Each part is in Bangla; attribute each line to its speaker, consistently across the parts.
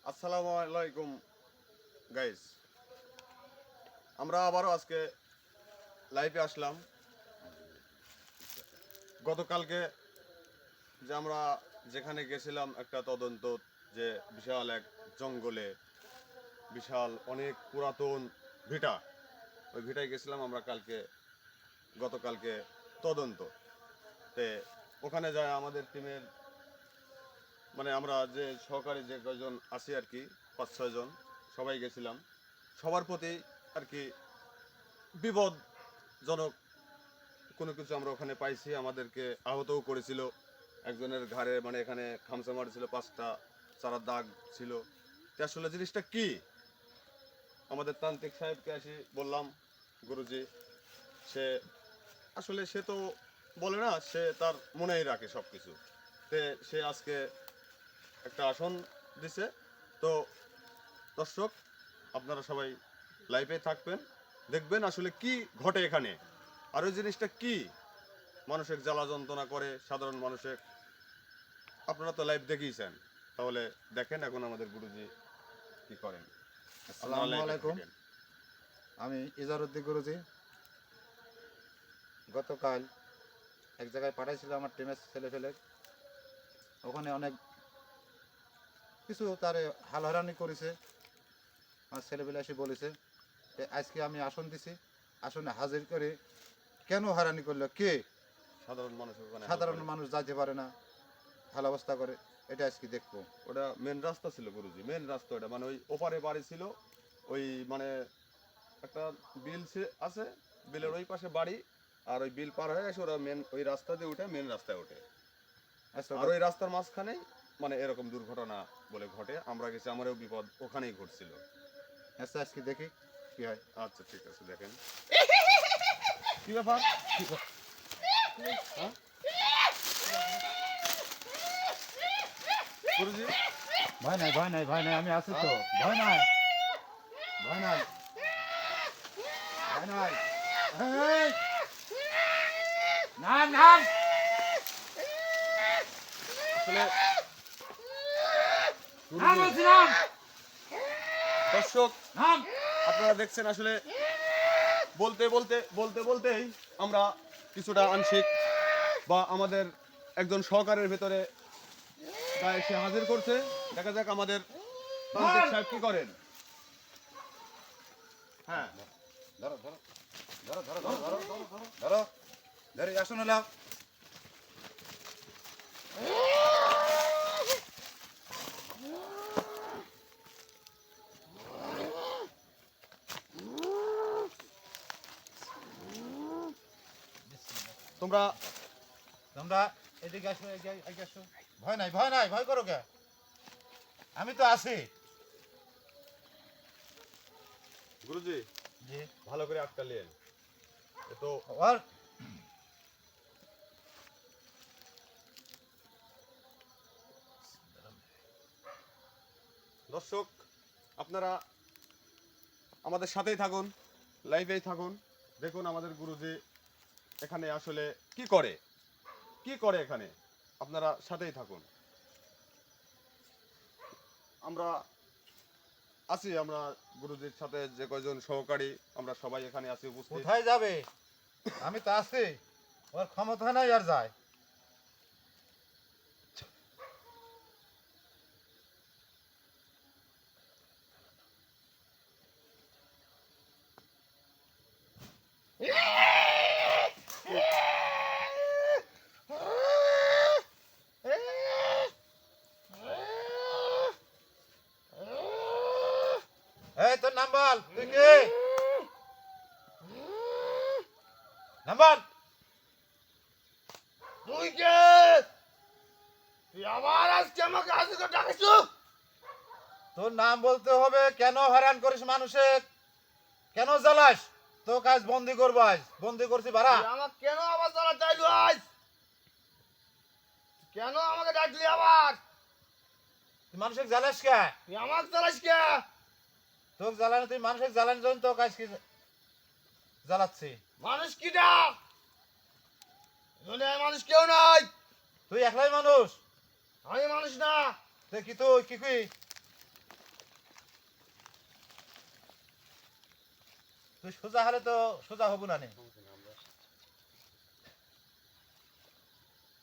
Speaker 1: আসসালামু আলাইকুম গাইস, আমরা আবারও আজকে লাইভে আসলাম। গতকালকে যে আমরা যেখানে গেছিলাম একটা তদন্ত, যে বিশাল এক জঙ্গলে বিশাল অনেক পুরাতন ভিটা, ওই ভিটায় গেছিলাম আমরা গতকালকে তদন্ত তে। ওখানে যায় আমাদের টিমের, মানে আমরা যে সহকারী যে কয়জন আছি আর কি, 5-6 জন সবাই গেছিলাম। সবার প্রতি আর কি বিপদজনক কোনো কিছু আমরা ওখানে পাইছি। আমাদেরকে আহতও করেছিল, একজনের ঘাড়ে মানে এখানে খামচা মারছিল, 5টা চারার দাগ ছিল। তো আসলে জিনিসটা কি, আমাদের তান্ত্রিক সাহেবকে আসি বললাম, গুরুজি সে আসলে সে তো বলে না, সে তার মনেই রাখে সব কিছু। তে সে আজকে একটা আসন দিছে। তো দর্শক, আপনারা সবাই লাইভে থাকবেন, দেখবেন আসলে কি ঘটে এখানে, আর ওই জিনিসটা কি মানুষের জ্বালা যন্ত্রণা করে সাধারণ মানুষের। আপনারা তো লাইভ দেখিয়েছেন, তাহলে দেখেন এখন আমাদের গুরুজি কি করেন।
Speaker 2: আসসালামু আলাইকুম, আমি ইজারউদ্দিন গুরুজি। গতকাল এক জায়গায় পাঠাইছিল আমার টিমের ছেলেপেলে, ওখানে অনেক কিছু তারে হালহারানি করেছে। আমার ছেলেপেলে এসে বলেছে যে আজকে আমি আসন দিছি, আসনে হাজির করে কেন হারানি করলো, কে
Speaker 1: সাধারণ মানুষ ওখানে
Speaker 2: সাধারণ মানুষ যাইতে পারে না, ভালো অবস্থা করে, এটা আজকে দেখবো।
Speaker 1: ওটা মেন রাস্তা ছিল গুরুজি, মেন রাস্তা ওটা, মানে ওই ওপারে বাড়ি ছিল, ওই মানে একটা বিল আছে, বিলের ওই পাশে বাড়ি, আর ওই বিল পার হয়ে এসে ওরা মেন ওই রাস্তা দিয়ে উঠে মেন রাস্তায় ওঠে।
Speaker 2: আচ্ছা,
Speaker 1: আর ওই রাস্তার মাঝখানেই মানে এরকম দুর্ঘটনা বলে ঘটে। আমরা গেছি, আমারও বিপদ ওখানেই ঘটছিল।
Speaker 2: আচ্ছা আজকে দেখি কি হয়।
Speaker 1: আচ্ছা ঠিক আছে, দেখেন কি ব্যাপার। হ্যাঁ? গুরুজি
Speaker 2: ভয় নাই, ভয় নাই, ভয় নাই, আমি আছি তো, ভয় নাই, ভয় নাই, ভয় নাই। এই! নাম নাম
Speaker 1: আসলে
Speaker 2: নাম বলছি, নাম
Speaker 1: দর্শক,
Speaker 2: নাম।
Speaker 1: আপনারা দেখছেন আসলে বলতে বলতে বলতে বলতেই আমরা কিছুটা আংশিক বা আমাদের একজন সহকারের ভেতরে গায়ে সে হাজির করছে। দেখা যাক আমাদের তান্ত্রিক সাহেব কি করেন। হ্যাঁ,
Speaker 2: ধরো ধরো ধরো ধরো ধরো ধরো ধরো ধরো ধরো ধরে আসুন হলাম।
Speaker 1: তোমরা
Speaker 2: তোমরা এদিকে আসো, এদিকে আসো। ভয় নাই, ভয় নাই, ভয় করো কে? আমি তো আছি।
Speaker 1: গুরুজি
Speaker 2: জি,
Speaker 1: ভালো করে আটকালেন এ তো।
Speaker 2: আর
Speaker 1: দর্শক, আপনারা আমাদের সাথেই থাকুন, লাইভেই থাকুন, দেখুন আমাদের গুরুজি এখানে আসলে কি করে, কি করে এখানে। আপনারা সাথেই থাকুন। আমরা আছি, আমরা গুরুজির সাথে যে কয়জন সহকারী আমরা সবাই এখানে আছি উপস্থিত।
Speaker 2: কোথায় যাবে? আমি তো আছি, ওর ক্ষমতা নাই আর যায়। এই তোর নাম বল, তুই কে? নাম বল।
Speaker 3: তুই কে? তুই আবার আজকে আমাকে আজকে ডাকিস?
Speaker 2: তোর নাম বলতে হবে। কেন হয়রান করিস মানুষের, কেন জ্বালাস? তো কাজ বন্দি করবো, আজ বন্দি করছি ভাড়া।
Speaker 3: তুই আমাকে কেন আবার জ্বালা চাইলু আজ? কেন আমাকে ডাকলি আবার?
Speaker 2: তুই মানুষের জ্বালাস কে?
Speaker 3: তুই আমাকে জ্বালাস কে?
Speaker 2: তোকে জ্বালানো, তুই মানুষের জ্বালানোর জন্য তো কাজ কি জ্বালাচ্ছি।
Speaker 3: মানুষ কি ডাক? দুনিয়ায় মানুষ কেউ নাই।
Speaker 2: তুই একলাই মানুষ,
Speaker 3: আমি মানুষ না।
Speaker 2: তুই কি, তুই কি কি? তুই সোজা হলে তো সোজা হবো না নে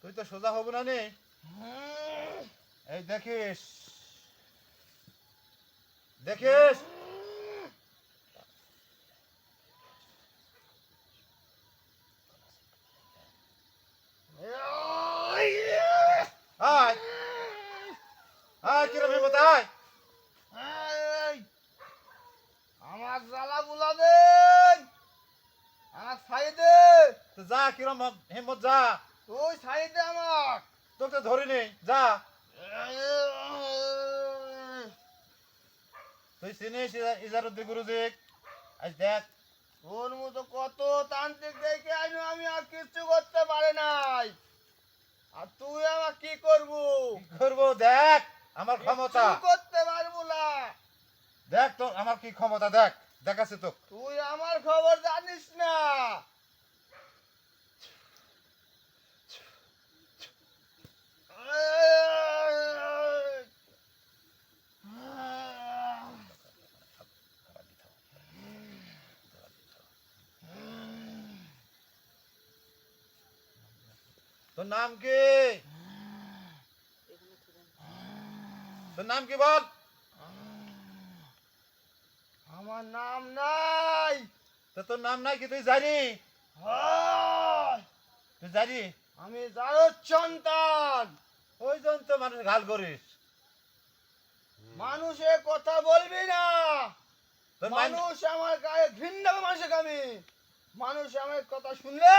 Speaker 2: তুই তো সোজা হবো না নে এই দেখিস দেখিস আয় আয় কিরম হিম্মত আয়
Speaker 3: এই, আমার জ্বালা বুলা দেন, আমার ছাই দে,
Speaker 2: তো যা কিরম হিম্মত যা
Speaker 3: তুই ছাই দে আমার।
Speaker 2: তোকে ধরিনি যা তুই চিনিস ইজারুদ্দিন গুরুজি আজ দেখ
Speaker 3: তোর মতো কত তান্ত্রিক দেখে আমি আর কিচ্ছু করতে পারি নাই, আর তুই আমার কি করবো?
Speaker 2: কি করবো দেখ আমার ক্ষমতা
Speaker 3: কিচ্ছু করতে পারবো না।
Speaker 2: দেখ তো আমার কি ক্ষমতা দেখ দেখাচ্ছি তো
Speaker 3: তুই আমার খবর জানিস না।
Speaker 2: তোর নাম কি তোর নাম কি বল
Speaker 3: আমার নাম নাই।
Speaker 2: তো তোর নাম নাই কি তুই জানি
Speaker 3: হয়,
Speaker 2: তুই জানি
Speaker 3: আমি যারো সন্তান।
Speaker 2: ওই জন তো মানুষ গাল করিস
Speaker 3: মানুষের কথা বলবি না।
Speaker 2: তোর
Speaker 3: মানুষ আমার গায়ে ঘৃণা করে মানুষকে আমি। মানুষ আমার কথা শুনলে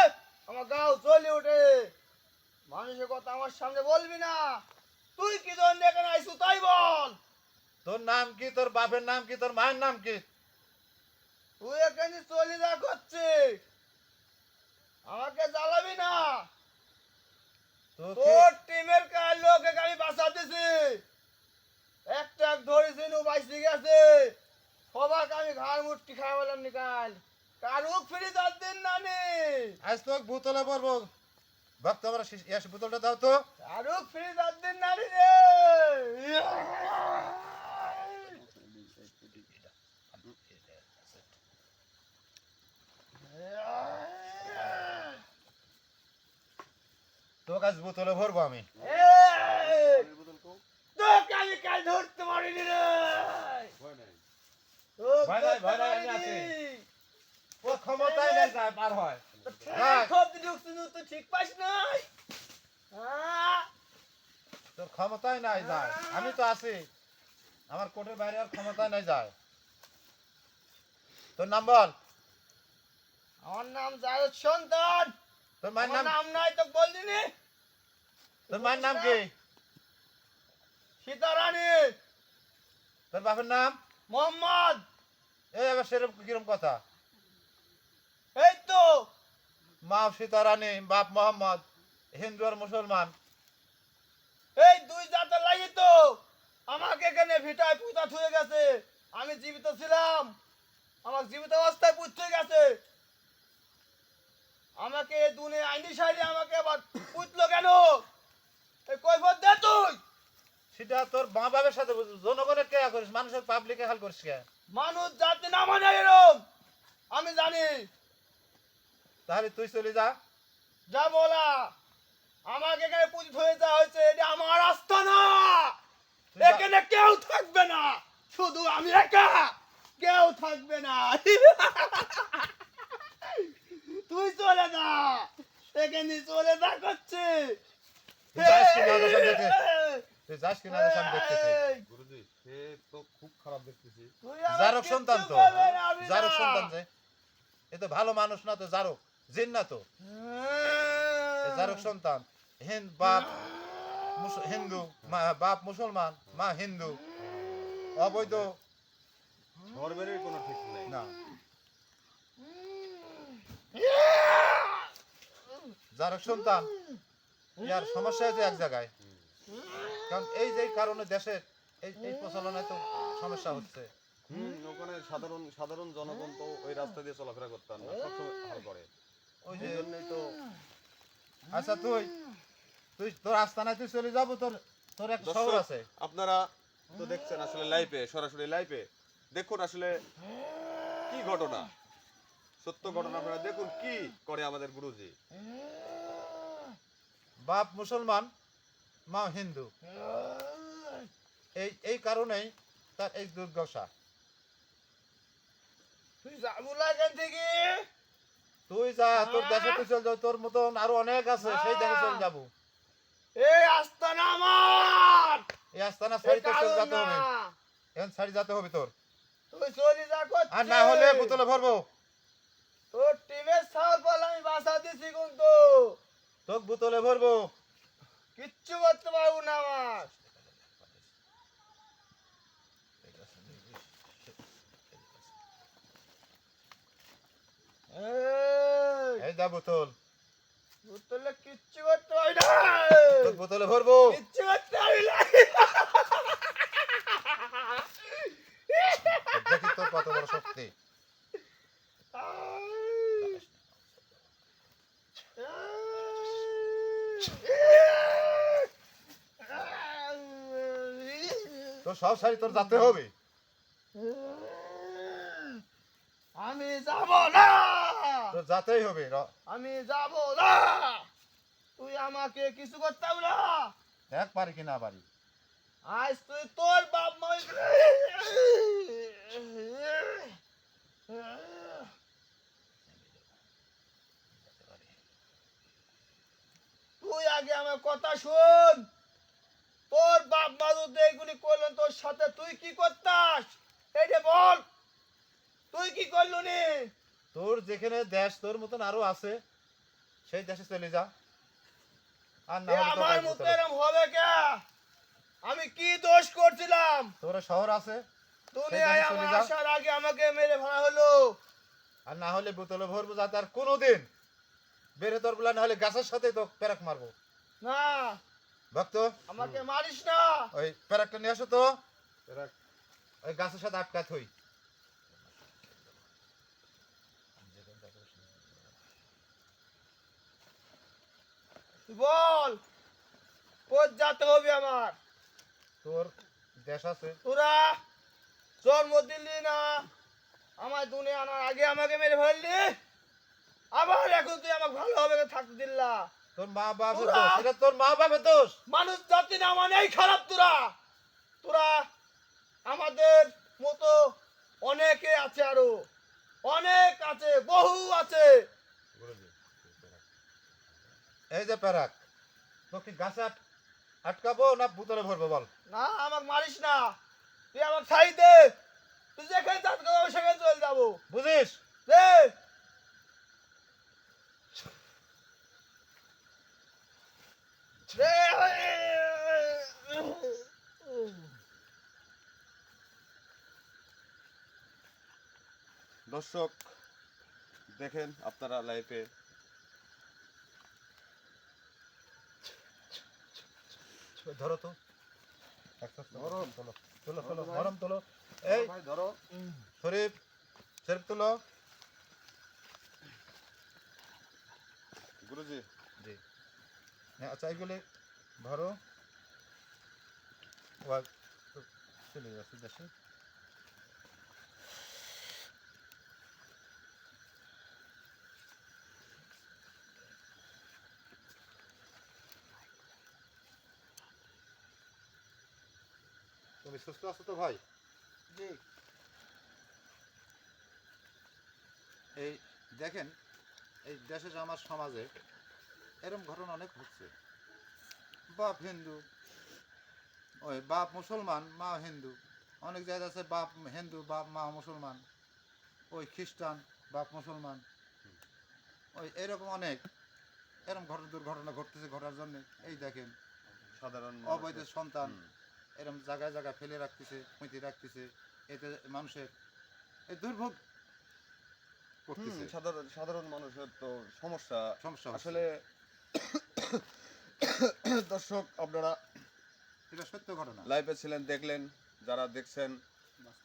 Speaker 3: আমার গাও জ্বলে ওঠে। মানুষের কথা আমার সামনে বলবি না। তুই কি জন্য এখানে আইসু তাই বল।
Speaker 2: তোর নাম কি তোর বাপের নাম কি তোর মায়ের নাম কি
Speaker 3: তুই এখানে চলে যা করছে, আমাকে জ্বালাবি না।
Speaker 2: তোকে
Speaker 3: তোর টিমের কার লোকে আমি বাঁচাতেছি। একটা ধরেছি ও বাইসে গেছে। সবাক আমি ঘাড় মুটকি খাওয়ালাম নিকাল। কারুক ফিরে দিন না নে।
Speaker 2: আজ তোকে বোতলে পড়বো ভক্ত আমার বোতলটা দাও তো
Speaker 3: কারুক ফিরে দিন না রে।
Speaker 2: তোকে আজ বোতলে ভরবো আমি
Speaker 3: এই, তোকে আমি কাল ধরতে পারিনি রে। তোকে
Speaker 2: ভয় নাই, ভয়
Speaker 3: ধরতে
Speaker 2: নাই, আমি আছি।
Speaker 3: পারিনি।
Speaker 2: ও ক্ষমতাই নাই যায় পার হয়
Speaker 3: খোপ ঢুকছিস তুই ঠিক পাস নাই। হ্যাঁ?
Speaker 2: তোর ক্ষমতাই নাই যায় আমি তো আছি আমার কোটের বাইরে আর ক্ষমতাই নাই যায় তোর নাম বল
Speaker 3: আমার নাম জায়দ সন্তান।
Speaker 2: তোর মায়ের
Speaker 3: আমার
Speaker 2: নাম
Speaker 3: নাম নাই তো বললি নি।
Speaker 2: তোর মায়ের নাম কি
Speaker 3: সীতারানী
Speaker 2: তোর বাপের নাম
Speaker 3: মোহাম্মদ।
Speaker 2: এই আবার সেরকম কিরম কথা
Speaker 3: এই তো
Speaker 2: মা সীতারানী বাপ মোহাম্মদ হিন্দু আর মুসলমান
Speaker 3: এই দুই জাতের লাগি তো আমাকে এখানে ভিটায় পুঁতা থুয়ে গেছে। আমি জীবিত ছিলাম, আমার জীবিত অবস্থায় পুঁতে গেছে। আমাকে দুনে আইনি সাইডে আমাকে আবার পুতলো কেন? এই কৈফত দে তুই।
Speaker 2: সেটা তোর মা বাবার সাথে জনগণের কে করিস মানুষের পাবলিকে হাল করিস কে
Speaker 3: মানুষ জাতি না মানে এরম আমি জানি।
Speaker 2: তাহলে তুই চলে যা
Speaker 3: যা বলা আমাকে এখানে পুঁজি হয়ে যাওয়া হয়েছে। এটা আমার আস্তানা।
Speaker 2: তুই যা।
Speaker 3: এখানে কেউ থাকবে না, শুধু আমি একা। কেউ থাকবে না। তুই চলে যা, এখানে চলে যা করছে।
Speaker 2: তুই যাস কি না দশম দেখে তুই যাস কি না দশম দেখতেছি
Speaker 3: এই,
Speaker 1: গুরুজি সে তো খুব খারাপ দেখতেছি
Speaker 3: তুই আমার
Speaker 2: জারক
Speaker 3: কিচ্ছু
Speaker 2: সন্তান তো
Speaker 3: করবে না, আমি
Speaker 2: জারক
Speaker 3: না।
Speaker 2: সন্তান যে এ তো ভালো মানুষ না তো জারক জিন না তো এ জারক সন্তান বাপ হিন্দু বাপ মুসলমান মা হিন্দু অবৈধ
Speaker 1: ধর্মের কোনো ঠিক নেই
Speaker 2: না জারক সন্তান ইয়ার সমস্যা হয়েছে এক জায়গায় কারণ এই যে কারণে দেশের এই এই প্রচলনে তো সমস্যা হচ্ছে
Speaker 1: ওখানে সাধারণ সাধারণ জনগণ তো ওই রাস্তা দিয়ে চলাফেরা করতাম না সবসময় হাল করে
Speaker 2: ওই যে
Speaker 1: এই জন্যই তো
Speaker 2: আচ্ছা তুই তুই তোর আস্তানায় তুই চলে যাবো তোর তোর একটা শহর
Speaker 1: দর্শক,
Speaker 2: আছে
Speaker 1: আপনারা তো দেখছেন আসলে লাইভে সরাসরি লাইভে দেখুন আসলে কি ঘটনা সত্য ঘটনা আপনারা দেখুন কি করে আমাদের গুরুজি।
Speaker 2: বাপ মুসলমান, মা হিন্দু, এই কারণেই তার এই দুর্দশা।
Speaker 3: তুই যাবো না এখান থেকে।
Speaker 2: তুই যা, তোর দেশে তুই চল যাও, তোর মতন আরো অনেক আছে, সেই দেশে চল যাবো।
Speaker 3: এই আস্তানা আমার,
Speaker 2: এই আস্তানা
Speaker 3: এই
Speaker 2: ছাড়ি তোর চল
Speaker 3: কারণ
Speaker 2: যেতে
Speaker 3: না।
Speaker 2: হবে, এখন ছাড়ি যেতে হবে তোর।
Speaker 3: তুই চলে যা করছিস।
Speaker 2: আর না হলে বোতলে ভরবো।
Speaker 3: তোর টিমের ছাল পাল আমি বাসা দিছি কিন্তু
Speaker 2: তোক বোতলে ভরবো।
Speaker 3: কিচ্ছু করতে পারবো না আমার।
Speaker 2: এই যা বোতল,
Speaker 3: বোতলে কিচ্ছু করতে পারি না।
Speaker 2: তোক বোতলে ভরবো।
Speaker 3: কিচ্ছু করতে পারি না।
Speaker 2: দেখি তোর কত বড় শক্তি। তোর সব শাড়ি তোর যেতে হবে।
Speaker 3: আমি যাব না।
Speaker 2: তোর যেতেই হবে।
Speaker 3: আমি যাব না। তুই আমাকে কিছু করতে হবে না।
Speaker 2: দেখ পারি কি না পারি।
Speaker 3: আজ তুই তোর বাপ মা তুই আগে আমার কথা শোন। তোর বাপ মা যদি এইগুলি করলেন তোর সাথে তুই কি করতাস এইটা বল। তুই কি করলুনি?
Speaker 2: তোর যেখানে দেশ তোর মতন আরো আছে, সেই দেশে চলে যা। আর না
Speaker 3: এ
Speaker 2: হলে তোর
Speaker 3: আমার
Speaker 2: এই
Speaker 3: মতো
Speaker 2: বোতলে।
Speaker 3: এরম হবে কে? আমি কি দোষ করছিলাম?
Speaker 2: তোর শহর আছে,
Speaker 3: দুনিয়ায়
Speaker 2: দেশে চলে
Speaker 3: আমার
Speaker 2: যা।
Speaker 3: আসার আগে আমাকে মেরে ফেলা হলো।
Speaker 2: আর না হলে বোতলে ভরবো, যাতে আর কোনোদিন বেড়ে তোর বলা, না হলে গাছের সাথে তো প্যারাক মারবো।
Speaker 3: না,
Speaker 2: ভক্ত,
Speaker 3: আমাকে মারিস না।
Speaker 2: ওই প্যারাকটা নিয়ে আসো তো, ওই গাছের সাথে আটকাত হই।
Speaker 3: তুই বল কোথ যেতে হবে আমার?
Speaker 2: তোর দেশ আছে,
Speaker 3: তোরা জন্ম দিলি না, আমার দুনিয়া আনার আগে আমাকে মেরে ফেললি, আবার এখন তুই আমাকে ভালোভাবে থাকতে দিল্লা।
Speaker 2: তোর মা বাপের
Speaker 3: তোরা-
Speaker 2: দোষ, এটা তোর মা বাপের দোষ।
Speaker 3: মানুষ জাতি না মানেই খারাপ। তোরা তোরা আমাদের মতো অনেকে আছে, আরো অনেক আছে, বহু আছে।
Speaker 2: এই যে প্যারাক, তো কি গাছে আটকাবো না বোতলে ভরবো বল?
Speaker 3: না, আমাকে মারিস না। তুই আমাকে ছাই দে। তুই যেখানে যাতে যাবো সেখানে চলে যাবো।
Speaker 2: বুঝিস?
Speaker 3: দে।
Speaker 1: দর্শক দেখেন আপনারা লাইফে
Speaker 2: ধরো তো,
Speaker 1: ধরো।
Speaker 2: তোলো তোলো তোলো,
Speaker 1: ভাই।
Speaker 2: গরম তোলো। এই
Speaker 1: ভাই ধরো।
Speaker 2: শরীফ, শরীফ তোলো।
Speaker 1: গুরুজি
Speaker 2: জি, হ্যাঁ, আচ্ছা এইগুলি ধরো। চলে যাচ্ছে দেশে। তুমি সুস্থ আছো তো ভাই?
Speaker 3: জি।
Speaker 2: এই দেখেন, এই দেশে যে আমার সমাজে এরকম ঘটনা অনেক হচ্ছে। বাপ হিন্দু, ওই বাপ মুসলমান, মা হিন্দু। অনেক জায়গা আছে বাপ হিন্দু, বাপ মা মুসলমান। ওই খ্রিস্টান, বাপ মুসলমান। ওই এরকম অনেক এরকম দুর্ঘটনা ঘটতেছে, ঘটার জন্য এই দেখেন
Speaker 1: সাধারণ
Speaker 2: অবৈধ
Speaker 1: মানুষের-
Speaker 2: সন্তান
Speaker 1: হুম।
Speaker 2: এরকম জায়গায় জায়গায় ফেলে রাখতেছে, পুঁতে রাখতেছে। এতে মানুষের এই দুর্ভোগ করতেছে।
Speaker 1: সাধারণ সাধারণ মানুষের তো সমস্যা
Speaker 2: সমস্যা হচ্ছে।
Speaker 1: আসলে। দর্শক আপনারা
Speaker 2: এটা সত্য ঘটনা।
Speaker 1: লাইভে ছিলেন, দেখলেন, যারা দেখছেন,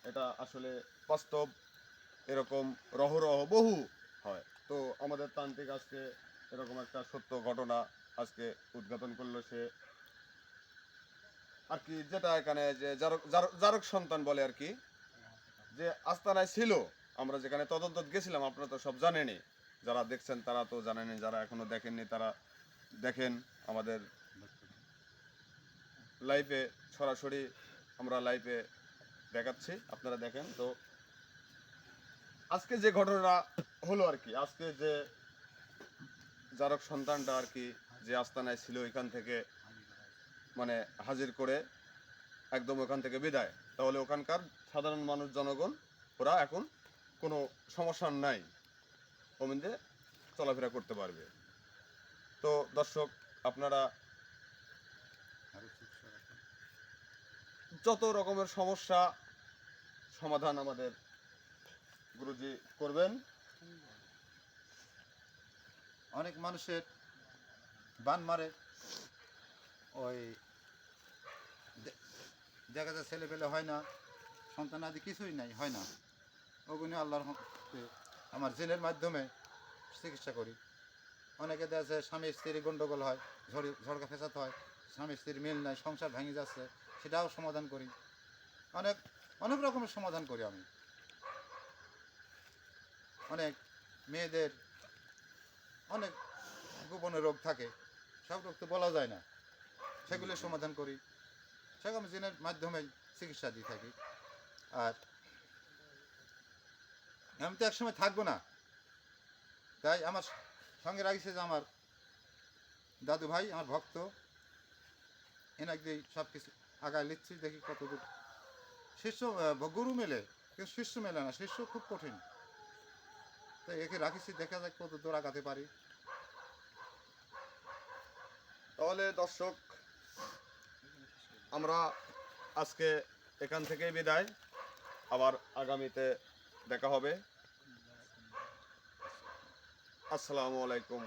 Speaker 1: এটা আসলে বাস্তব। এরকম রহরহ বহু হয়। তো আমাদের তান্ত্রিক আজকে এরকম একটা সত্য ঘটনা আজকে উদ্ঘাটন করলো সে আর কি, যেটা এখানে যে জারক জারক জারক সন্তান বলে আর কি, যে আস্তানায় ছিল আমরা যেখানে তদন্ত গেছিলাম আপনারা তো সব জানেনই, যারা দেখছেন তারা তো জানেনই, যারা এখনো দেখেননি তারা দেখেন আমাদের লাইভে, সরাসরি আমরা লাইভে দেখাচ্ছি, আপনারা দেখেন। তো আজকে যে ঘটনা হলো আর কি, আজকে যে জারক সন্তানটা আর কি যে আস্তানায় ছিল এখান থেকে মানে হাজির করে একদম ওখান থেকে বিদায়, তাহলে ওখানকার সাধারণ মানুষ জনগণ ওরা এখন কোনো সমস্যা নাই, ওমিন্দে চলাফেরা করতে পারবে। তো দর্শক আপনারা যত রকমের সমস্যা সমাধান আমাদের গুরুজি করবেন।
Speaker 2: অনেক মানুষের বান মারে, ওই দেখা যায় ছেলে পেলে হয় না, সন্তান আদি কিছুই নাই, হয় না। ওগুলো আল্লাহর আমার জেনের মাধ্যমে চিকিৎসা করি। অনেকে দেখা যায় স্বামী স্ত্রীর গণ্ডগোল হয়, ঝড়কা ফেসাত হয়, স্বামী স্ত্রীর মিল নাই, সংসার ভেঙে যাচ্ছে, সেটাও সমাধান করি। অনেক অনেক রকমের সমাধান করি আমি। অনেক মেয়েদের অনেক গোপনে রোগ থাকে, সব রোগ তো বলা যায় না, সেগুলো সমাধান করি। সেগুলো আমি জেনের মাধ্যমে চিকিৎসা দিয়ে থাকি। আর আমি তো একসময় থাকবো না, তাই আমার সঙ্গে রাখছে যে আমার দাদু ভাই, আমার ভক্ত, এনাকে দিয়ে সব কিছু আগায় লিখছি, দেখি কতদূর শিষ্য গুরু মেলে, কিন্তু শিষ্য মেলে না, শিষ্য খুব কঠিন। তাই একে রাখিছি, দেখা যাক কত দূর আগাতে পারি।
Speaker 1: তাহলে দর্শক আমরা আজকে এখান থেকেই বিদায়, আবার আগামীতে দেখা হবে। আসসালামু আলাইকুম।